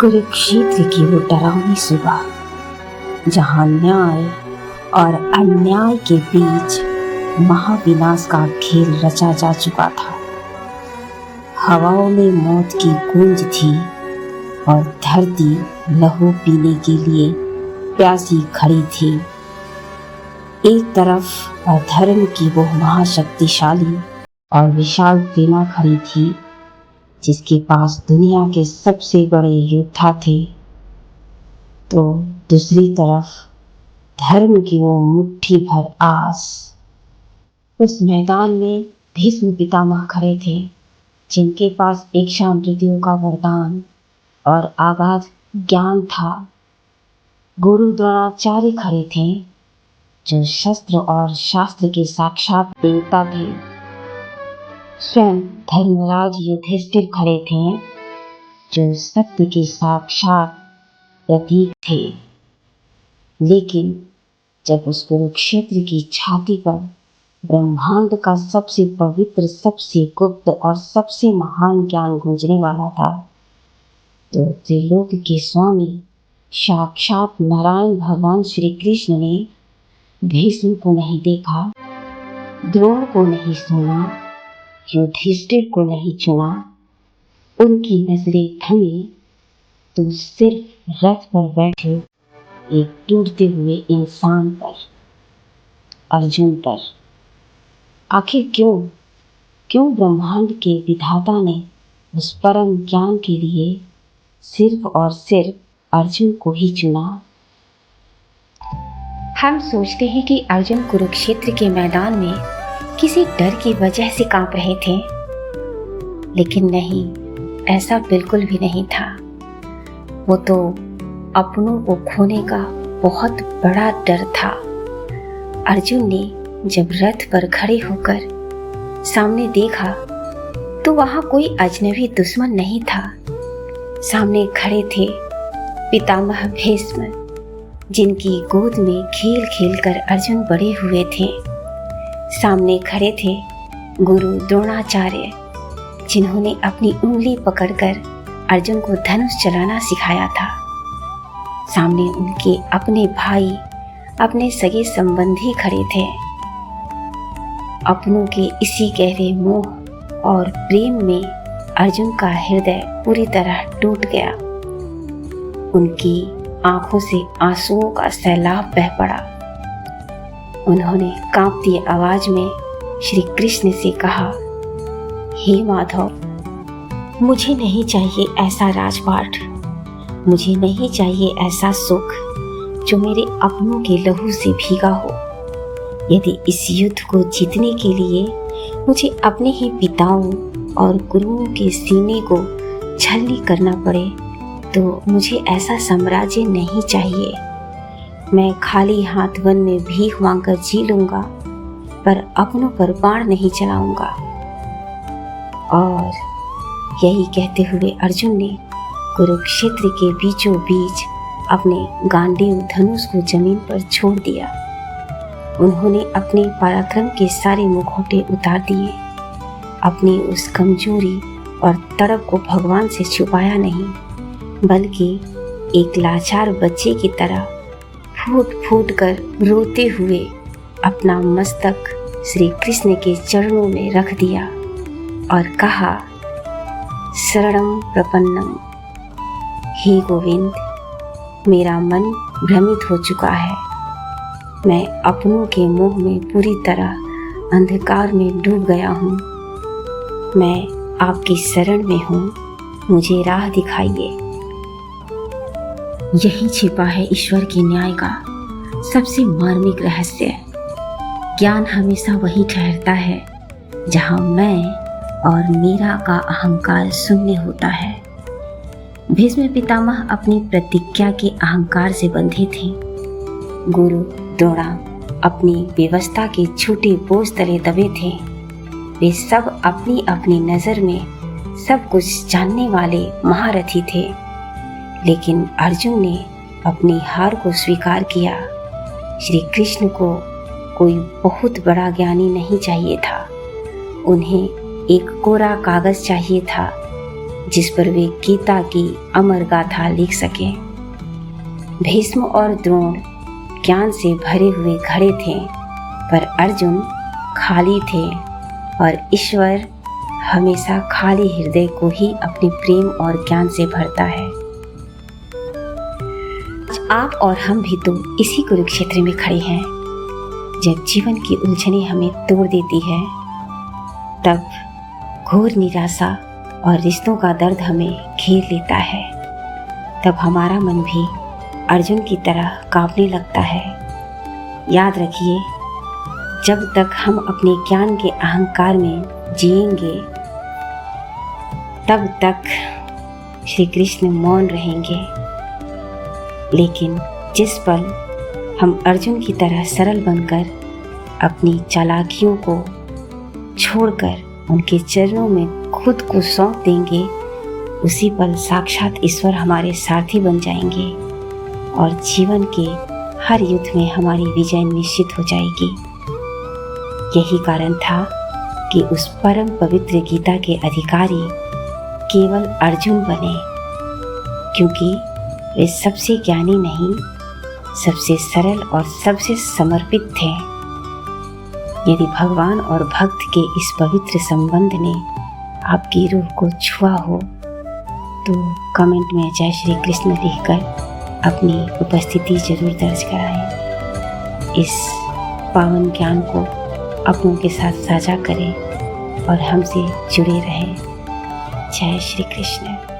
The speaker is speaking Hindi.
कुरुक्षेत्र की वो डरावनी सुबह, जहां न्याय और अन्याय के बीच महाविनाश का खेल रचा जा चुका था। हवाओं में मौत की गूंज थी और धरती लहू पीने के लिए प्यासी खड़ी थी। एक तरफ अधर्म की वो महाशक्तिशाली और विशाल सेना खड़ी थी, जिसके पास दुनिया के सबसे बड़े योद्धा थे, तो दूसरी तरफ धर्म की वो मुट्ठी भर आस। उस मैदान में भीष्म पितामह खड़े थे, जिनके पास इच्छा मृत्यु का वरदान और अगाध ज्ञान था। गुरु द्रोणाचार्य खड़े थे, जो शस्त्र और शास्त्र के साक्षात देवता थे। स्वयं धर्मराज युधिष्ठिर खड़े थे, जो सत्य के साक्षात प्रतीक थे। लेकिन जब उस कुरुक्षेत्र की छाती पर ब्रह्मांड का सबसे पवित्र, सबसे गुप्त और सबसे महान ज्ञान गूंजने वाला था, तो त्रिलोक के स्वामी साक्षात नारायण भगवान श्री कृष्ण ने भीष्म को नहीं देखा, द्रोण को नहीं सुना, युधिष्ठिर को नहीं चुना। उनकी नजरें थमी तो सिर्फ रथ पर बैठे एक टूटते हुए इंसान पर, अर्जुन पर। आखिर क्यों ब्रह्मांड के विधाता ने उस परम ज्ञान के लिए सिर्फ और सिर्फ अर्जुन को ही चुना? हम सोचते हैं कि अर्जुन कुरुक्षेत्र के मैदान में किसी डर की वजह से कांप रहे थे, लेकिन नहीं, ऐसा बिल्कुल भी नहीं था। वो तो अपनों को खोने का बहुत बड़ा डर था। अर्जुन ने जब रथ पर खड़े होकर सामने देखा, तो वहां कोई अजनबी दुश्मन नहीं था। सामने खड़े थे पितामह भीष्म, जिनकी गोद में खेल खेल कर अर्जुन बड़े हुए थे। सामने खड़े थे गुरु द्रोणाचार्य, जिन्होंने अपनी उंगली पकड़कर अर्जुन को धनुष चलाना सिखाया था। सामने उनके अपने भाई, अपने सगे संबंधी खड़े थे। अपनों के इसी गहरे मोह और प्रेम में अर्जुन का हृदय पूरी तरह टूट गया। उनकी आंखों से आंसुओं का सैलाब बह पड़ा। उन्होंने कांपती आवाज में श्री कृष्ण से कहा, हे माधव, मुझे नहीं चाहिए ऐसा राजपाट, मुझे नहीं चाहिए ऐसा सुख जो मेरे अपनों के लहू से भीगा हो। यदि इस युद्ध को जीतने के लिए मुझे अपने ही पिताओं और गुरुओं के सीने को छलनी करना पड़े, तो मुझे ऐसा साम्राज्य नहीं चाहिए। मैं खाली हाथ वन में भीख मांगकर जी लूंगा, पर अपनों पर बाण नहीं चलाऊंगा। और यही कहते हुए अर्जुन ने कुरुक्षेत्र के बीचों बीच अपने गांडीव धनुष को जमीन पर छोड़ दिया। उन्होंने अपने पराक्रम के सारे मुखौटे उतार दिए। अपनी उस कमजोरी और तड़प को भगवान से छुपाया नहीं, बल्कि एक लाचार बच्चे की तरह फूट फूट कर रोते हुए अपना मस्तक श्री कृष्ण के चरणों में रख दिया और कहा, शरणं प्रपन्नम। हे गोविंद, मेरा मन भ्रमित हो चुका है। मैं अपनों के मोह में पूरी तरह अंधकार में डूब गया हूँ। मैं आपकी शरण में हूँ, मुझे राह दिखाइए। यही छिपा है ईश्वर के न्याय का सबसे मार्मिक रहस्य। ज्ञान हमेशा वही ठहरता है जहाँ मैं और मेरा का अहंकार शून्य होता है। भीष्म पितामह अपनी प्रतिज्ञा के अहंकार से बंधे थे। गुरु द्रोणा अपनी व्यवस्था के छोटे बोझ तले दबे थे। वे सब अपनी अपनी नजर में सब कुछ जानने वाले महारथी थे, लेकिन अर्जुन ने अपनी हार को स्वीकार किया। श्री कृष्ण को कोई बहुत बड़ा ज्ञानी नहीं चाहिए था, उन्हें एक कोरा कागज चाहिए था जिस पर वे गीता की अमर गाथा लिख सके। भीष्म और द्रोण ज्ञान से भरे हुए घड़े थे, पर अर्जुन खाली थे, और ईश्वर हमेशा खाली हृदय को ही अपने प्रेम और ज्ञान से भरता है। आप और हम भी तो इसी कुरुक्षेत्र में खड़े हैं। जब जीवन की उलझनें हमें तोड़ देती है, तब घोर निराशा और रिश्तों का दर्द हमें घेर लेता है, तब हमारा मन भी अर्जुन की तरह कांपने लगता है। याद रखिए, जब तक हम अपने ज्ञान के अहंकार में जिएंगे, तब तक श्री कृष्ण मौन रहेंगे। लेकिन जिस पल हम अर्जुन की तरह सरल बनकर अपनी चालाकियों को छोड़कर उनके चरणों में खुद को सौंप देंगे, उसी पल साक्षात ईश्वर हमारे सारथी बन जाएंगे और जीवन के हर युद्ध में हमारी विजय निश्चित हो जाएगी। यही कारण था कि उस परम पवित्र गीता के अधिकारी केवल अर्जुन बने, क्योंकि वे सबसे ज्ञानी नहीं, सबसे सरल और सबसे समर्पित थे। यदि भगवान और भक्त के इस पवित्र संबंध ने आपकी रूह को छुआ हो, तो कमेंट में जय श्री कृष्ण लिखकर अपनी उपस्थिति जरूर दर्ज कराएं। इस पावन ज्ञान को अपनों के साथ साझा करें और हमसे जुड़े रहें। जय श्री कृष्ण।